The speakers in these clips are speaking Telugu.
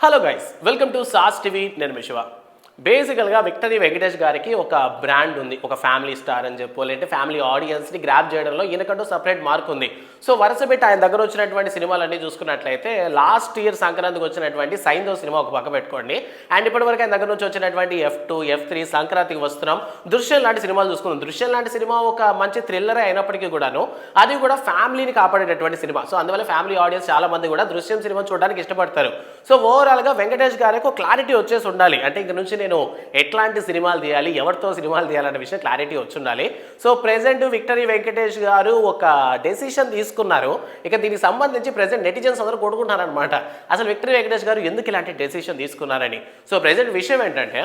Hello guys, welcome to sauce TV. నేను మీ శివ. బేసికల్గా విక్టరీ వెంకటేష్ గారికి ఒక బ్రాండ్ ఉంది, ఒక ఫ్యామిలీ స్టార్ అని చెప్పు, లేదంటే ఫ్యామిలీ ఆడియన్స్ని గ్రాప్ చేయడంలో ఈయనకంటూ సపరేట్ మార్క్ ఉంది. సో వరుస పెట్టి ఆయన దగ్గర వచ్చినటువంటి సినిమాలన్నీ చూసుకున్నట్లయితే లాస్ట్ ఇయర్ సంక్రాంతికి వచ్చినటువంటి సైందో సినిమా ఒక పక్క పెట్టుకోండి, అండ్ ఇప్పటివరకు ఆయన దగ్గర నుంచి వచ్చినటువంటి F2, F3, సంక్రాంతికి వస్తున్నాం, దృశ్యం లాంటి సినిమాలు చూసుకున్నాం. దృశ్యం లాంటి సినిమా ఒక మంచి థ్రిల్లరే అయినప్పటికీ కూడాను అది కూడా ఫ్యామిలీని కాపాడేటటువంటి సినిమా. సో అందువల్ల ఫ్యామిలీ ఆడియన్స్ చాలా మంది కూడా దృశ్యం సినిమా చూడడానికి ఇష్టపడతారు. సో ఓవరాల్గా వెంకటేష్ గారికి ఒక క్లారిటీ వచ్చేసి ఉండాలి, అంటే ఇంక నుంచి నేను ఎట్లాంటి సినిమాలు తీయాలి, ఎవరితో సినిమాలు తీయాలనే విషయం క్లారిటీ వచ్చి ఉండాలి. సో ప్రెజెంట్ విక్టరీ వెంకటేష్ గారు ఒక డెసిషన్ తీసుకున్నారు. ఇక దీనికి సంబంధించి ప్రెజెంట్ నెటిజన్స్ అందరూ కొడుకుంటున్నారనమాట, అసలు విక్టరీ వెంకటేష్ గారు ఎందుకు ఇలాంటి డెసిషన్ తీసుకున్నారని. సో ప్రెజెంట్ విషయం ఏంటంటే,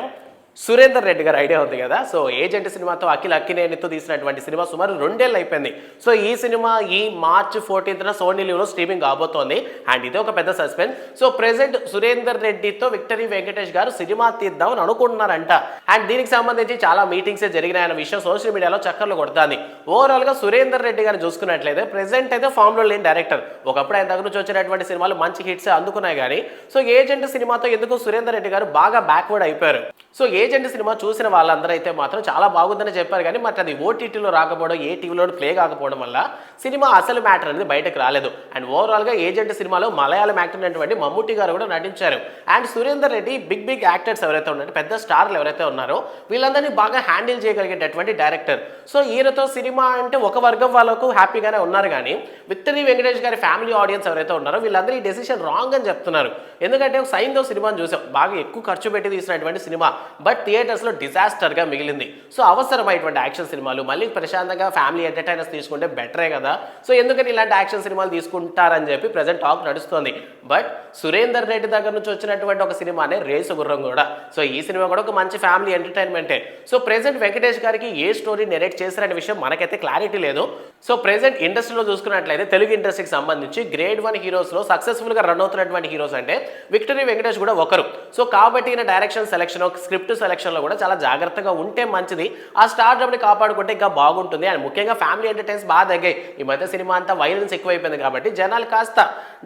సురేందర్ రెడ్డి గారు ఐడియా ఉంది కదా, సో ఏజెంట్ సినిమాతో అఖిల్ అక్కినేనితో తీసినటువంటి సినిమా సుమారు 2 ఏళ్ళు అయిపోయింది. సో ఈ సినిమా ఈ March 14న సోనీ లీవ్లో స్ట్రీమింగ్ కాబోతోంది, అండ్ ఇదే ఒక పెద్ద సస్పెన్స్. సో ప్రెజెంట్ సురేందర్ రెడ్డితో విక్టరీ వెంకటేష్ గారు సినిమా తీద్దామని అనుకుంటున్నారంట, అండ్ దీనికి సంబంధించి చాలా మీటింగ్స్ జరిగినాయన్న విషయం సోషల్ మీడియాలో చక్కర్లు కొడుతుంది. ఓవరాల్గా సురేందర్ రెడ్డి గారు చూసుకున్నట్లయితే ప్రెజెంట్ అయితే ఫామ్లో లేని డైరెక్టర్. ఒకప్పుడు ఆయన దగ్గర నుంచి వచ్చినటువంటి సినిమాలు మంచి హిట్స్ అందుకున్నాయి, కానీ సో ఏజెంట్ సినిమాతో ఎందుకు సురేందర్ రెడ్డి గారు బాగా బ్యాక్వర్డ్ అయిపోయారు. సో ఏజెంట్ సినిమా చూసిన వాళ్ళందరూ అయితే మాత్రం చాలా బాగుందని చెప్పారు, కానీ మరి అది ఓటీటీలో రాకపోవడం, ఏ టీవీలో ప్లే కాకపోవడం వల్ల సినిమా అసలు మ్యాటర్ అనేది బయటకు రాలేదు. అండ్ ఓవరాల్గా ఏజెంట్ సినిమాలో మలయాళం యాక్టర్ అయినటువంటి మమ్ముట్టి గారు కూడా నటించారు. And Surender Reddy big actors ఎవరైతే ఉన్నారో, పెద్ద స్టార్లు ఎవరైతే ఉన్నారో వీళ్ళందరినీ బాగా హ్యాండిల్ చేయగలిగేటటువంటి డైరెక్టర్. సో ఈయనతో సినిమా అంటే ఒక వర్గం వాళ్ళకు హ్యాపీగానే ఉన్నారు, కానీ విక్టరీ వెంకటేష్ గారి ఫ్యామిలీ ఆడియన్స్ ఎవరైతే ఉన్నారో వీళ్ళందరూ ఈ డెసిషన్ రాంగ్ అని చెప్తున్నారు. ఎందుకంటే సైందో సినిమాని చూసాం, బాగా ఎక్కువ ఖర్చు పెట్టి తీసినటువంటి సినిమా, బట్ థియేటర్స్లో డిజాస్టర్గా మిగిలింది. సో అవసరమైనటువంటి యాక్షన్ సినిమాలు మళ్ళీ ప్రశాంతంగా ఫ్యామిలీ ఎంటర్టైనర్స్ తీసుకుంటే బెటరే కదా. సో ఎందుకని ఇలాంటి యాక్షన్ సినిమాలు తీసుకుంటారని చెప్పి ప్రజెంట్ టాక్ నడుస్తుంది. బట్ సురేందర్ రెడ్డి దగ్గర నుంచి వచ్చినటువంటి ఒక సినిమానే రేసు గుర్రం కూడా. సో ఈ సినిమా కూడా ఒక మంచి ఫ్యామిలీ ఎంటర్టైన్మెంటే. సో ప్రెజెంట్ వెంకటేష్ గారికి ఏ స్టోరీ నెరేట్ చేశారనే విషయం మనకైతే క్లారిటీ లేదు. సో ప్రెజెంట్ ఇండస్ట్రీలో చూసుకున్నట్లయితే తెలుగు ఇండస్ట్రీకి సంబంధించి గ్రేడ్ 1 హీరోస్లో సక్సెస్ఫుల్గా రన్ అవుతున్నటువంటి హీరోస్ అంటే విక్టరీ వెంకటేష్ కూడా ఒకరు. సో కాబట్టి ఈయన డైరెక్షన్ సెలెక్షన్, స్క్రిప్ట్ సెలెక్షన్లో కూడా చాలా జాగ్రత్తగా ఉంటే మంచిది. ఆ స్టార్డమ్ని కాపాడుకుంటే ఇంకా బాగుంటుంది. అండ్ ముఖ్యంగా ఫ్యామిలీ ఎంటర్టైన్స్ బాగా తగ్గాయి ఈ మధ్య. సినిమా అంతా వైలెన్స్ ఎక్కువైపోయింది కాబట్టి జనాలు కాస్త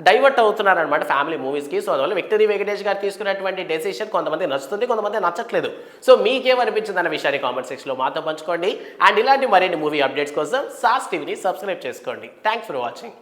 డైవర్ట్ అవుతున్నారనమాట ఫ్యామిలీ మూవీస్కి. సో అందువల్ల విక్టరీ వెంకటేష్ గారు తీసుకున్నటువంటి డెసిషన్ కొంతమంది నచ్చుతుంది, కొంతమంది నచ్చట్లేదు. సో మీకేమనిపించింది అన్న విషయాన్ని కామెంట్ సెక్షన్లో మాతో పంచుకోండి. అండ్ ఇలాంటి మరిన్ని మూవీ అప్డేట్స్ కోసం సాస్ టీవీని సబ్స్క్రైబ్ చేసుకోండి. Thanks for watching.